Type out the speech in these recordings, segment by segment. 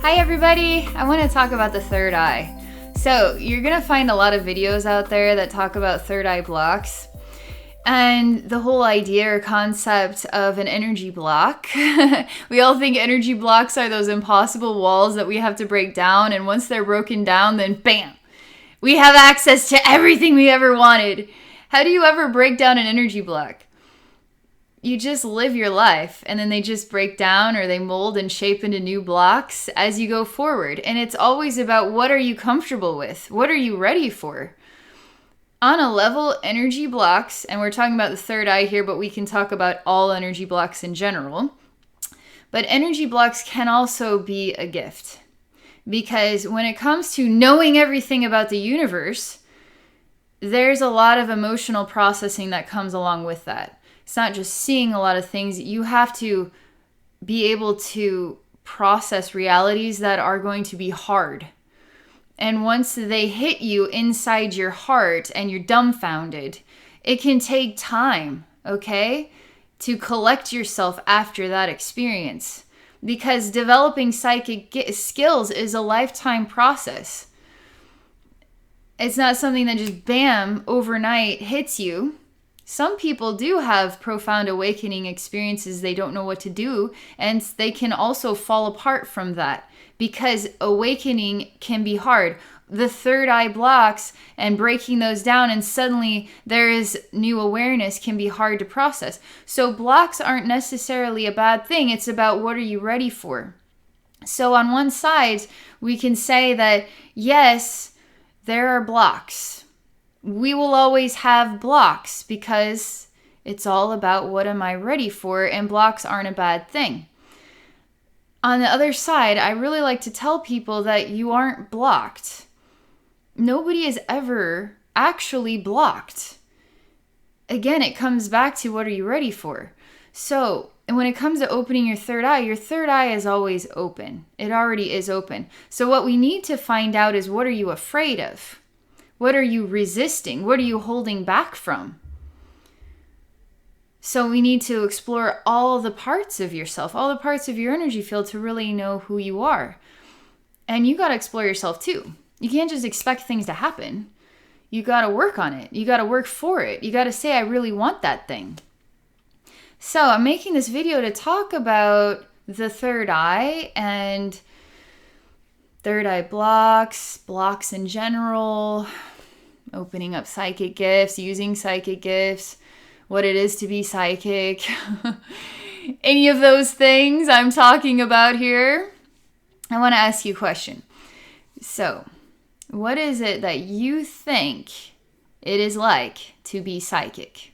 Hi everybody! I want to talk about the third eye. So you're going to find a lot of videos out there that talk about third eye blocks. And the whole idea or concept of an energy block. We all think energy blocks are those impossible walls that we have to break down, and once they're broken down, then bam! We have access to everything we ever wanted. How do you ever break down an energy block? You just live your life, and then they just break down or they mold and shape into new blocks as you go forward. And it's always about, what are you comfortable with? What are you ready for? On a level, energy blocks, and we're talking about the third eye here, but we can talk about all energy blocks in general. But energy blocks can also be a gift. Because when it comes to knowing everything about the universe, there's a lot of emotional processing that comes along with that. It's not just seeing a lot of things. You have to be able to process realities that are going to be hard. And once they hit you inside your heart and you're dumbfounded, it can take time, okay, to collect yourself after that experience. Because developing psychic skills is a lifetime process. It's not something that just bam, overnight hits you. Some people do have profound awakening experiences. They don't know what to do, and they can also fall apart from that because awakening can be hard. The third eye blocks and breaking those down, and suddenly there is new awareness, can be hard to process. So blocks aren't necessarily a bad thing. It's about, what are you ready for? So on one side, we can say that, yes, there are blocks. We will always have blocks because it's all about, what am I ready for? And blocks aren't a bad thing. On the other side, I really like to tell people that you aren't blocked. Nobody is ever actually blocked. Again, it comes back to, what are you ready for? So, and when it comes to opening your third eye is always open. It already is open. So what we need to find out is, what are you afraid of? What are you resisting? What are you holding back from? So we need to explore all the parts of yourself, all the parts of your energy field to really know who you are. And you got to explore yourself too. You can't just expect things to happen. You got to work on it. You got to work for it. You got to say, I really want that thing. So I'm making this video to talk about the third eye and third eye blocks in general, opening up psychic gifts, using psychic gifts, what it is to be psychic, any of those things I'm talking about here. I want to ask you a question. So, what is it that you think it is like to be psychic?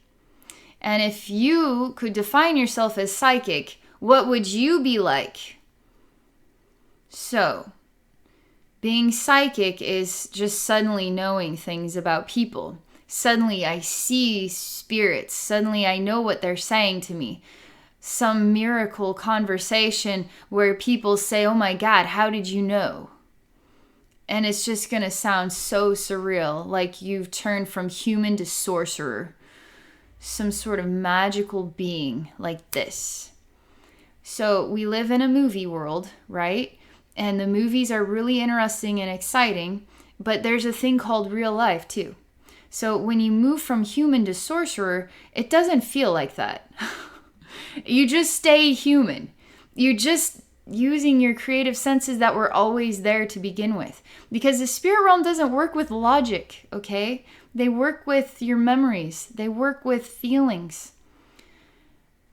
And if you could define yourself as psychic, what would you be like? So, being psychic is just suddenly knowing things about people. Suddenly I see spirits. Suddenly I know what they're saying to me. Some miracle conversation where people say, oh my God, how did you know? And it's just going to sound so surreal, like you've turned from human to sorcerer. Some sort of magical being like this. So we live in a movie world, right? And the movies are really interesting and exciting, but there's a thing called real life too. So when you move from human to sorcerer, it doesn't feel like that. You just stay human. You're just using your creative senses that were always there to begin with. Because the spirit realm doesn't work with logic, okay? They work with your memories. They work with feelings.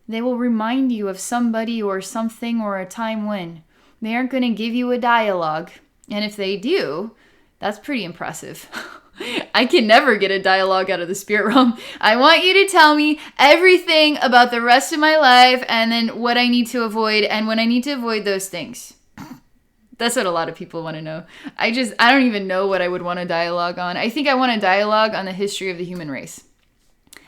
They will remind you of somebody or something or a time when. They aren't going to give you a dialogue. And if they do, that's pretty impressive. I can never get a dialogue out of the spirit realm. I want you to tell me everything about the rest of my life and then what I need to avoid and when I need to avoid those things. That's what a lot of people want to know. I don't even know what I would want a dialogue on. I think I want a dialogue on the history of the human race.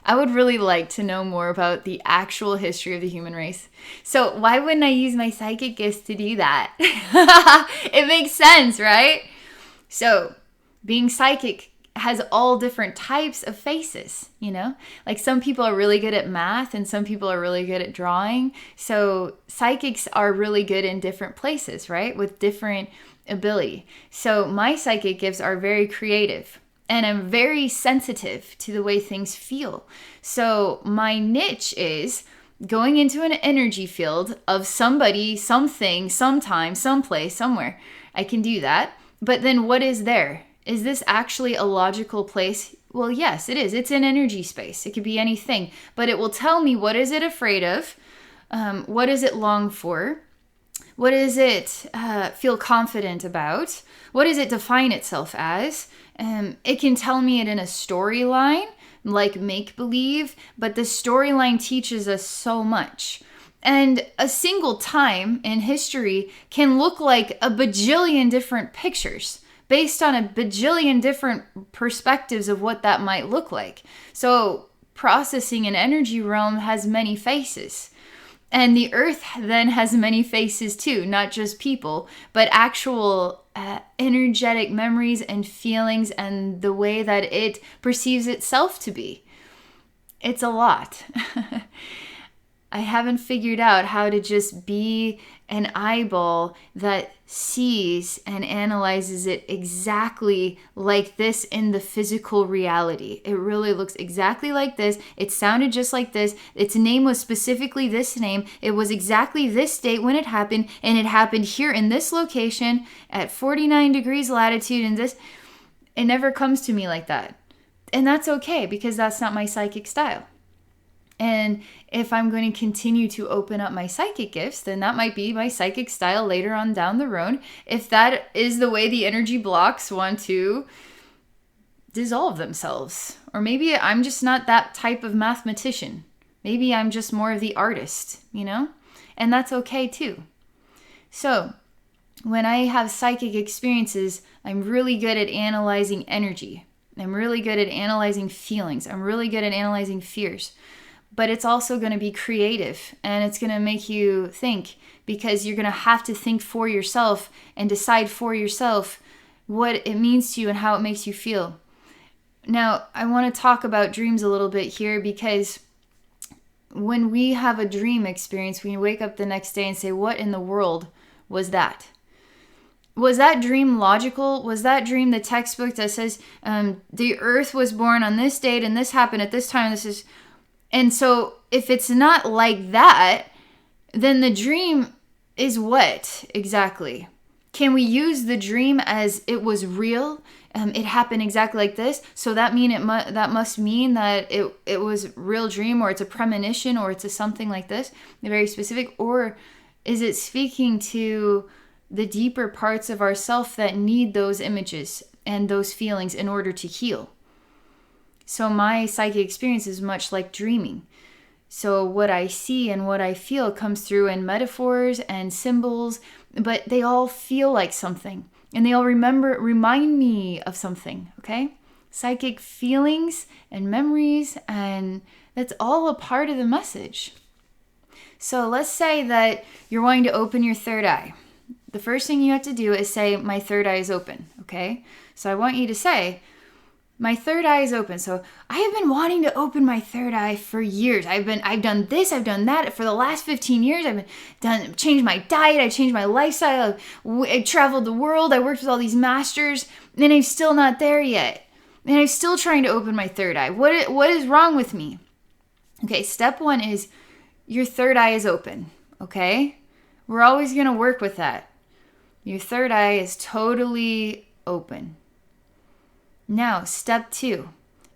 I would really like to know more about the actual history of the human race. So why wouldn't I use my psychic gifts to do that? It makes sense, right? So being psychic has all different types of faces, you know? Like some people are really good at math and some people are really good at drawing. So psychics are really good in different places, right? With different ability. So my psychic gifts are very creative and I'm very sensitive to the way things feel. So my niche is going into an energy field of somebody, something, sometime, someplace, somewhere. I can do that. But then what is there? Is this actually a logical place? Well, yes, it is. It's an energy space. It could be anything, but it will tell me what is it afraid of? What does it long for? What does it feel confident about? What does it define itself as? It can tell me it in a storyline, like make-believe, but the storyline teaches us so much. And a single time in history can look like a bajillion different pictures, based on a bajillion different perspectives of what that might look like. So processing an energy realm has many faces. And the earth then has many faces too, not just people, but actual energetic memories and feelings and the way that it perceives itself to be. It's a lot. I haven't figured out how to just be an eyeball that sees and analyzes it exactly like this in the physical reality. It really looks exactly like this. It sounded just like this. Its name was specifically this name. It was exactly this date when it happened, and it happened here in this location at 49 degrees latitude and this. It never comes to me like that. And that's okay because that's not my psychic style. And if I'm going to continue to open up my psychic gifts, then that might be my psychic style later on down the road. If that is the way the energy blocks want to dissolve themselves. Or maybe I'm just not that type of mathematician. Maybe I'm just more of the artist, you know? And that's okay too. So when I have psychic experiences, I'm really good at analyzing energy. I'm really good at analyzing feelings. I'm really good at analyzing fears. But it's also going to be creative and it's going to make you think because you're going to have to think for yourself and decide for yourself what it means to you and how it makes you feel. Now, I want to talk about dreams a little bit here because when we have a dream experience, we wake up the next day and say, what in the world was that? Was that dream logical? Was that dream the textbook that says the earth was born on this date and this happened at this time? And so if it's not like that, then the dream is what exactly? Can we use the dream as it was real? It happened exactly like this. So that must mean that it was a real dream, or it's a premonition, or it's a something like this, very specific. Or is it speaking to the deeper parts of ourself that need those images and those feelings in order to heal? So my psychic experience is much like dreaming. So what I see and what I feel comes through in metaphors and symbols, but they all feel like something. And they all remind me of something, okay? Psychic feelings and memories, and that's all a part of the message. So let's say that you're wanting to open your third eye. The first thing you have to do is say, my third eye is open, okay? So I want you to say, my third eye is open. So I have been wanting to open my third eye for years. I've done this, I've done that for the last 15 years. Changed my diet, I changed my lifestyle. I traveled the world. I worked with all these masters, and I'm still not there yet. And I'm still trying to open my third eye. What is wrong with me? Okay, step one is your third eye is open, okay? We're always going to work with that. Your third eye is totally open. Now, step two,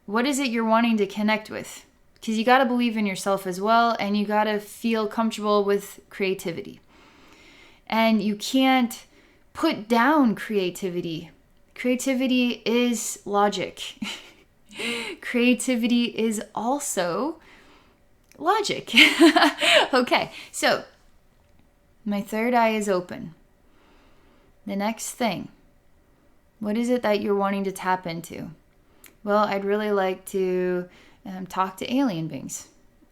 what is it you're wanting to connect with? Because you got to believe in yourself as well, and you got to feel comfortable with creativity. And you can't put down creativity. Creativity is logic. Creativity is also logic. Okay, so my third eye is open. The next thing. What is it that you're wanting to tap into? Well, I'd really like to talk to alien beings.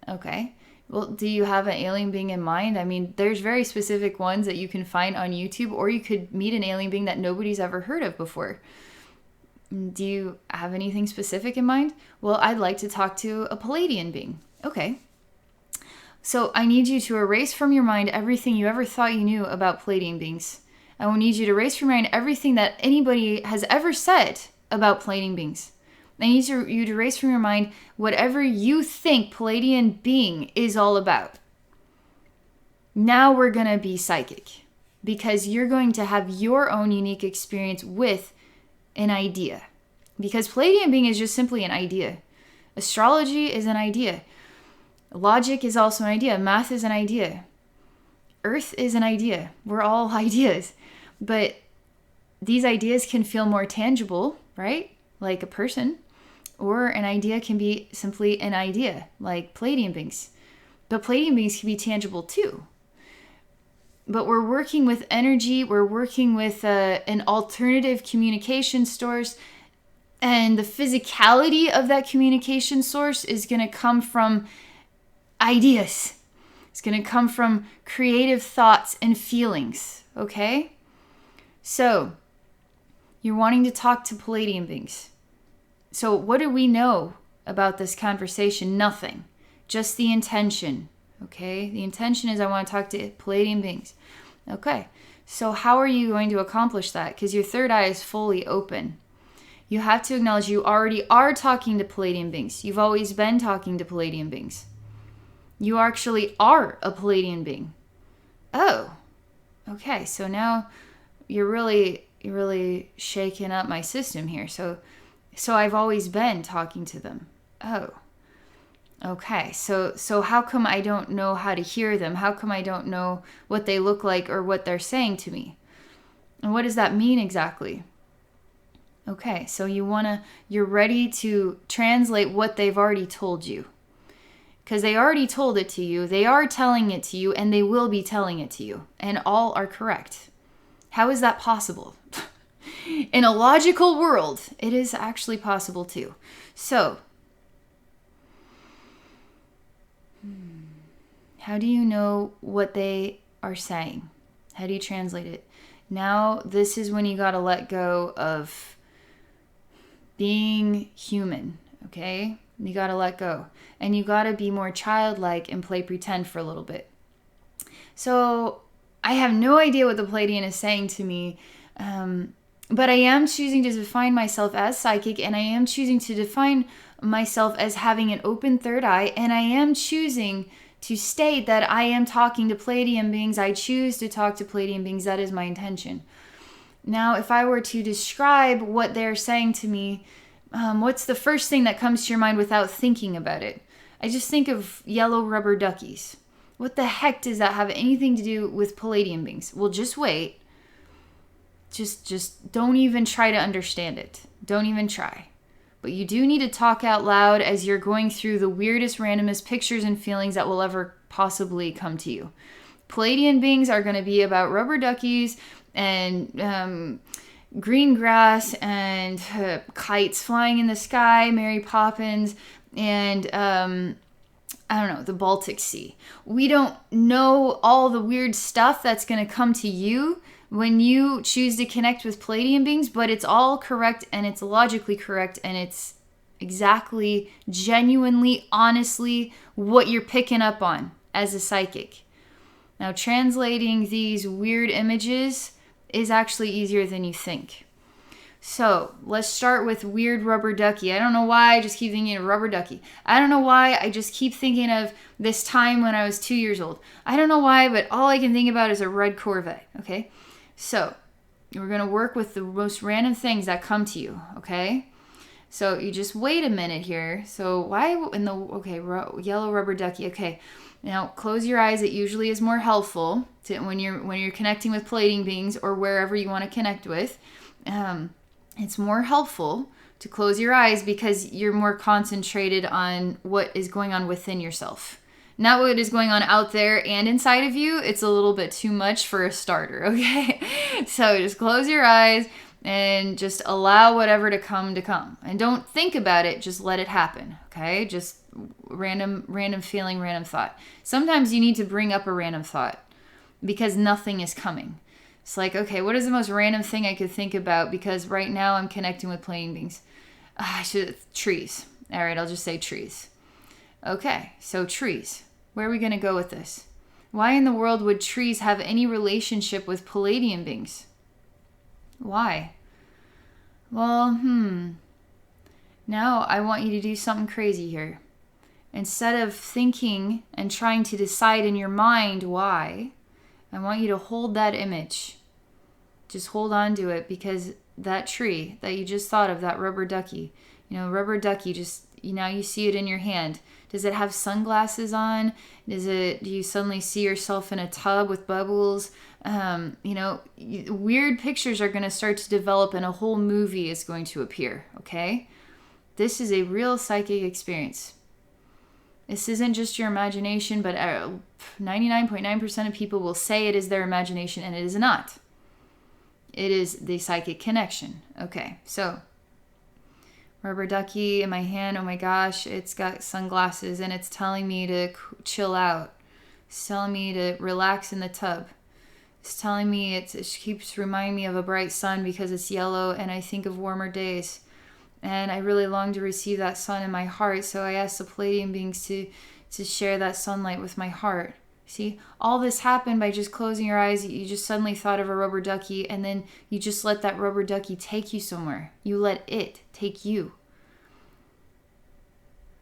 Okay. Well, do you have an alien being in mind? I mean, there's very specific ones that you can find on YouTube, or you could meet an alien being that nobody's ever heard of before. Do you have anything specific in mind? Well, I'd like to talk to a Palladian being. Okay. So I need you to erase from your mind everything you ever thought you knew about Palladian beings. I will need you to erase from your mind everything that anybody has ever said about Palladian beings. I need you to erase from your mind whatever you think Palladian being is all about. Now we're going to be psychic, because you're going to have your own unique experience with an idea. Because Palladian being is just simply an idea. Astrology is an idea. Logic is also an idea. Math is an idea. Earth is an idea. We're all ideas. But these ideas can feel more tangible, right? Like a person. Or an idea can be simply an idea, like Palladian beings. But Palladian beings can be tangible too. But we're working with energy. We're working with an alternative communication source. And the physicality of that communication source is going to come from ideas. It's going to come from creative thoughts and feelings. Okay? So, you're wanting to talk to Palladian beings. So, what do we know about this conversation? Nothing. Just the intention. Okay? The intention is I want to talk to Palladian beings. Okay. So, how are you going to accomplish that? Because your third eye is fully open. You have to acknowledge you already are talking to Palladian beings. You've always been talking to Palladian beings. You actually are a Palladian being. Oh. Okay. So now you're really shaking up my system here. So I've always been talking to them. Oh. Okay. So how come I don't know how to hear them? How come I don't know what they look like or what they're saying to me? And what does that mean exactly? Okay. So you're ready to translate what they've already told you. Because they already told it to you, they are telling it to you, and they will be telling it to you. And all are correct. How is that possible? In a logical world, it is actually possible too. So, how do you know what they are saying? How do you translate it? Now, this is when you got to let go of being human, okay? You got to let go. And you got to be more childlike and play pretend for a little bit. So I have no idea what the Palladian is saying to me. But I am choosing to define myself as psychic. And I am choosing to define myself as having an open third eye. And I am choosing to state that I am talking to Palladian beings. I choose to talk to Palladian beings. That is my intention. Now, if I were to describe what they're saying to me, what's the first thing that comes to your mind without thinking about it? I just think of yellow rubber duckies. What the heck does that have anything to do with Palladian beings? Well, just wait. Just don't even try to understand it. Don't even try. But you do need to talk out loud as you're going through the weirdest, randomest pictures and feelings that will ever possibly come to you. Palladian beings are going to be about rubber duckies and green grass and kites flying in the sky, Mary Poppins, and I don't know, the Baltic Sea. We don't know all the weird stuff that's going to come to you when you choose to connect with Palladian beings, but it's all correct and it's logically correct and it's exactly, genuinely, honestly what you're picking up on as a psychic. Now, translating these weird images is actually easier than you think. So let's start with weird rubber ducky. I don't know why I just keep thinking of rubber ducky. I don't know why I just keep thinking of this time when I was 2 years old. I don't know why, but all I can think about is a red Corvette, okay? So we're going to work with the most random things that come to you, okay? So you just wait a minute here. So why in the, okay, yellow rubber ducky, okay. Now close your eyes. It usually is more helpful to when you're connecting with Palladian beings or wherever you want to connect with. It's more helpful to close your eyes because you're more concentrated on what is going on within yourself. Not what is going on out there and inside of you. It's a little bit too much for a starter, okay? So just close your eyes and just allow whatever to come. And don't think about it, just let it happen, okay? Just random feeling, random thought. Sometimes you need to bring up a random thought because nothing is coming. It's like, okay, what is the most random thing I could think about? Because right now I'm connecting with Palladian beings. Trees. All right, I'll just say trees. Okay, so trees. Where are we going to go with this? Why in the world would trees have any relationship with Palladian beings? Why? Well, Now I want you to do something crazy here. Instead of thinking and trying to decide in your mind why, I want you to hold that image. Just hold on to it, because that tree that you just thought of, that rubber ducky, rubber ducky, just, now you see it in your hand. Does it have sunglasses on? Do you suddenly see yourself in a tub with bubbles? Weird pictures are going to start to develop and a whole movie is going to appear, okay? This is a real psychic experience. This isn't just your imagination, but 99.9% of people will say it is their imagination, and it is not. It is the psychic connection. Okay, so rubber ducky in my hand. Oh my gosh, it's got sunglasses and it's telling me to chill out. It's telling me to relax in the tub. It's telling me, it keeps reminding me of a bright sun because it's yellow and I think of warmer days. And I really long to receive that sun in my heart. So I asked the Palladian beings to share that sunlight with my heart. See, all this happened by just closing your eyes. You just suddenly thought of a rubber ducky, and then you just let that rubber ducky take you somewhere. You let it take you.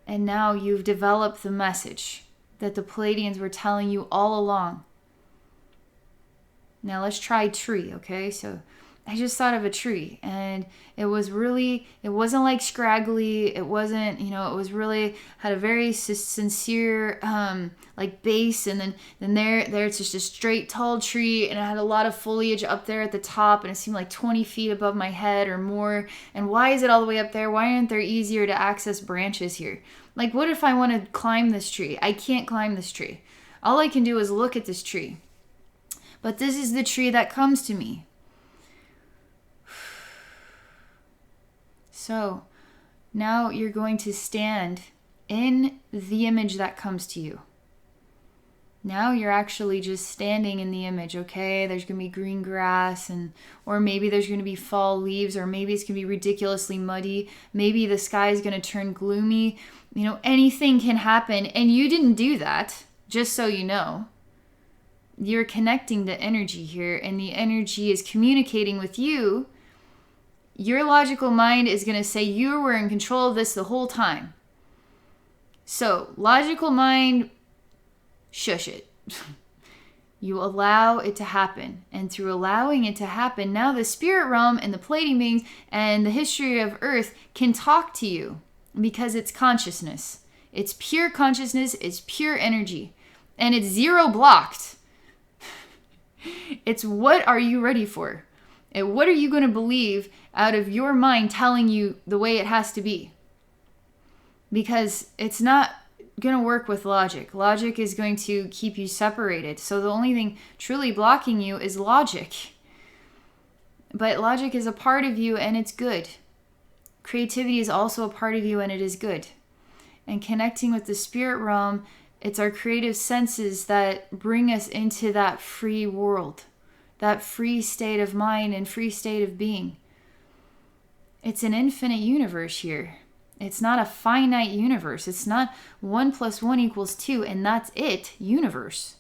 And now you've developed the message that the Palladians were telling you all along. Now let's try tree, okay? So I just thought of a tree, and it wasn't like scraggly. It wasn't, it was really, had a very sincere, like base. And then there it's just a straight, tall tree, and it had a lot of foliage up there at the top, and it seemed like 20 feet above my head or more. And why is it all the way up there? Why aren't there easier to access branches here? Like, what if I want to climb this tree? I can't climb this tree. All I can do is look at this tree. But this is the tree that comes to me. So now you're going to stand in the image that comes to you. Now you're actually just standing in the image, okay? There's going to be green grass, or maybe there's going to be fall leaves, or maybe it's going to be ridiculously muddy. Maybe the sky is going to turn gloomy. Anything can happen, and you didn't do that, just so you know. You're connecting the energy here, and the energy is communicating with you. Your logical mind is going to say you were in control of this the whole time. So, logical mind, shush it. You allow it to happen. And through allowing it to happen, now the spirit realm and the Palladian beings and the history of Earth can talk to you, because it's consciousness. It's pure consciousness. It's pure energy. And it's zero blocked. It's what are you ready for? And what are you going to believe out of your mind telling you the way it has to be? Because it's not going to work with logic. Logic is going to keep you separated. So the only thing truly blocking you is logic. But logic is a part of you, and it's good. Creativity is also a part of you, and it is good. And connecting with the spirit realm, it's our creative senses that bring us into that free world, that free state of mind and free state of being. It's an infinite universe here. It's not a finite universe. It's not 1 + 1 = 2, and that's it, universe.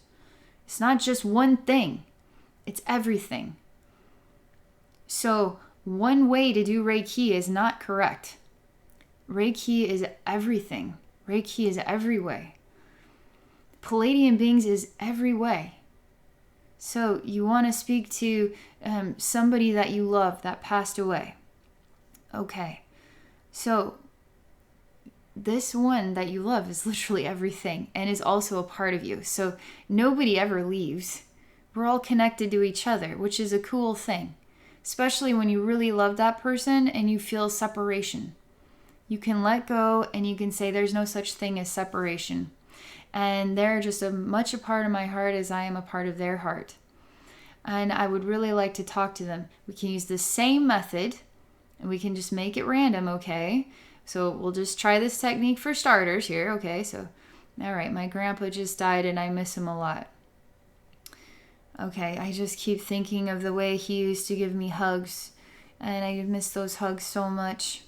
It's not just one thing. It's everything. So one way to do Reiki is not correct. Reiki is everything. Reiki is every way. Palladian beings is every way. So you want to speak to somebody that you love that passed away. Okay. So this one that you love is literally everything and is also a part of you. So nobody ever leaves. We're all connected to each other, which is a cool thing. Especially when you really love that person and you feel separation. You can let go and you can say there's no such thing as separation. And they're just as much a part of my heart as I am a part of their heart. And I would really like to talk to them. We can use the same method, and we can just make it random, okay? So we'll just try this technique for starters here, okay? So, all right, my grandpa just died, and I miss him a lot. Okay, I just keep thinking of the way he used to give me hugs, and I miss those hugs so much.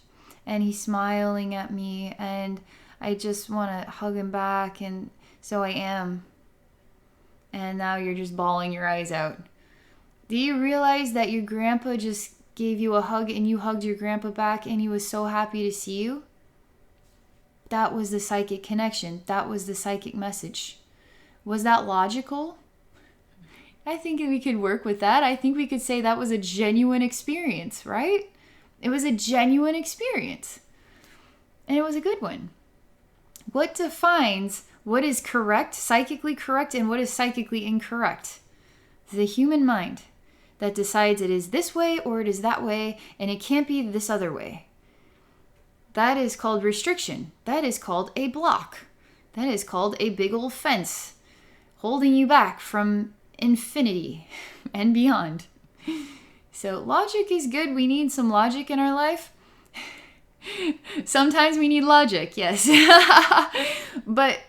And he's smiling at me, and I just want to hug him back, and so I am. And now you're just bawling your eyes out. Do you realize that your grandpa just gave you a hug and you hugged your grandpa back and he was so happy to see you? That was the psychic connection. That was the psychic message. Was that logical? I think we could work with that. I think we could say that was a genuine experience, right? It was a genuine experience. And it was a good one. What defines what is correct, psychically correct, and what is psychically incorrect? The human mind that decides it is this way or it is that way, and it can't be this other way. That is called restriction. That is called a block. That is called a big old fence holding you back from infinity and beyond. So logic is good. We need some logic in our life. Sometimes we need logic, yes. But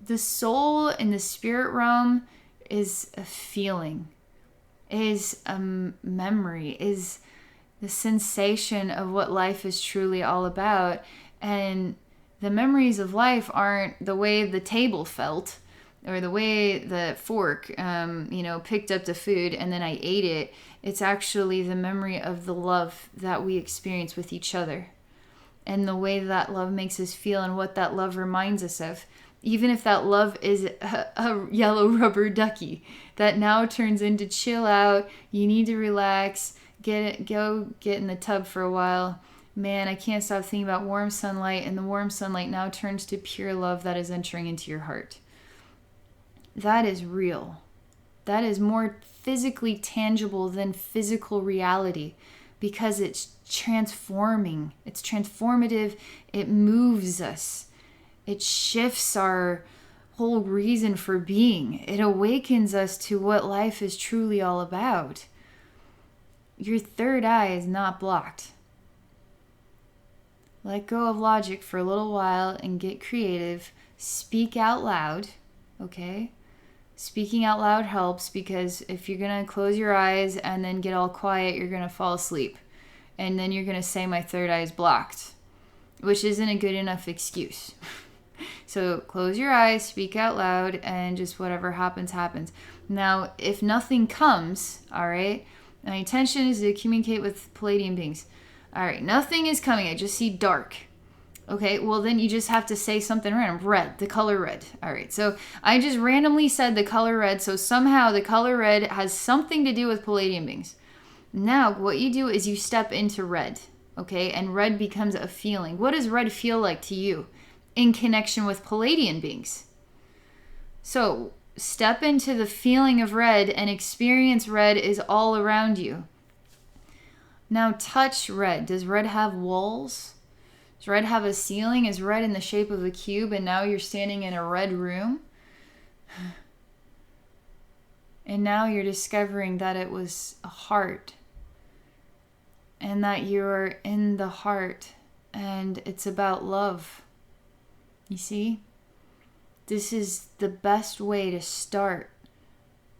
the soul in the spirit realm is a feeling, is a memory, is the sensation of what life is truly all about. And the memories of life aren't the way the table felt or the way the fork, picked up the food and then I ate it. It's actually the memory of the love that we experience with each other and the way that love makes us feel and what that love reminds us of. Even if that love is a yellow rubber ducky that now turns into chill out, you need to relax, go get in the tub for a while. Man, I can't stop thinking about warm sunlight, and the warm sunlight now turns to pure love that is entering into your heart. That is real. That is more physically tangible than physical reality because it's transforming. It's transformative. It moves us. It shifts our whole reason for being. It awakens us to what life is truly all about. Your third eye is not blocked. Let go of logic for a little while and get creative. Speak out loud, okay? Speaking out loud helps because if you're going to close your eyes and then get all quiet, you're going to fall asleep. And then you're going to say my third eye is blocked, which isn't a good enough excuse. So close your eyes, speak out loud, and just whatever happens, happens. Now, if nothing comes, all right, my intention is to communicate with Palladian beings. All right, nothing is coming. I just see dark. Okay, well, then you just have to say something random. Red, the color red. All right, so I just randomly said the color red, so somehow the color red has something to do with Palladian beings. Now, what you do is you step into red, okay, and red becomes a feeling. What does red feel like to you in connection with Palladian beings? So step into the feeling of red and experience red is all around you. Now touch red. Does red have walls? Does red have a ceiling? Is red in the shape of a cube and now you're standing in a red room? And now you're discovering that it was a heart and that you're in the heart and it's about love. You see? This is the best way to start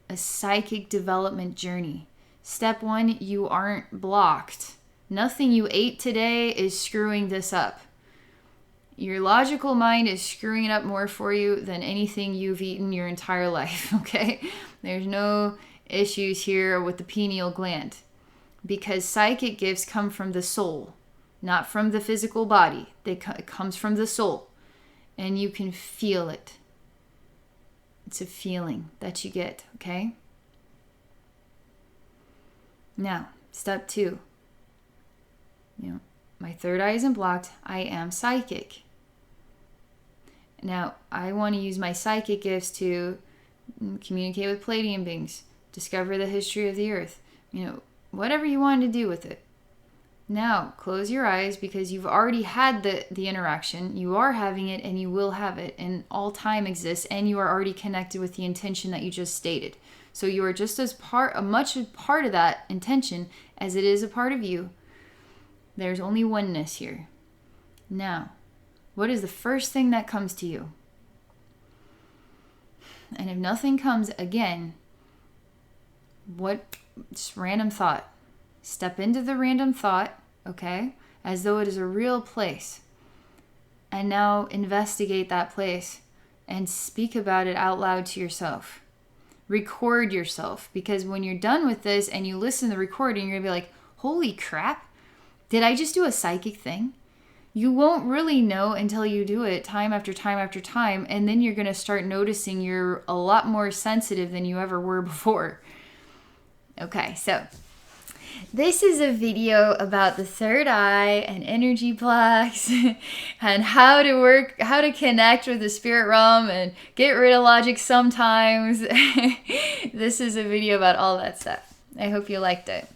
a psychic development journey. Step 1, you aren't blocked. Nothing you ate today is screwing this up. Your logical mind is screwing it up more for you than anything you've eaten your entire life, okay? There's no issues here with the pineal gland because psychic gifts come from the soul, not from the physical body. It comes from the soul, and you can feel it. It's a feeling that you get, okay? Now, step 2. My third eye isn't blocked. I am psychic. Now, I want to use my psychic gifts to communicate with Palladian beings, discover the history of the earth, whatever you want to do with it. Now, close your eyes because you've already had the interaction. You are having it and you will have it. And all time exists and you are already connected with the intention that you just stated. So you are just as much a part of that intention as it is a part of you. There's only oneness here. Now, what is the first thing that comes to you? And if nothing comes, again, Just random thought. Step into the random thought, okay, as though it is a real place. And now investigate that place and speak about it out loud to yourself. Record yourself, because when you're done with this and you listen to the recording, you're going to be like, holy crap, did I just do a psychic thing? You won't really know until you do it time after time after time, and then you're going to start noticing you're a lot more sensitive than you ever were before. Okay, so this is a video about the third eye and energy blocks and how to connect with the spirit realm and get rid of logic sometimes. This is a video about all that stuff. I hope you liked it.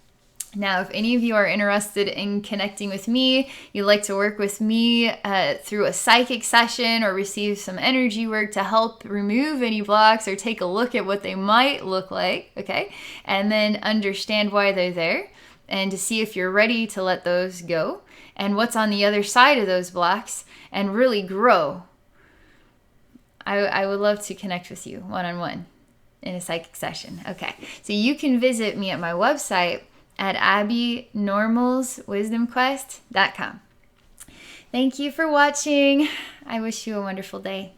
Now, if any of you are interested in connecting with me, you'd like to work with me through a psychic session or receive some energy work to help remove any blocks or take a look at what they might look like, okay? And then understand why they're there and to see if you're ready to let those go and what's on the other side of those blocks and really grow. I would love to connect with you one-on-one in a psychic session. Okay, so you can visit me at my website at abbeynormalswisdomquest.com. Thank you for watching. I wish you a wonderful day.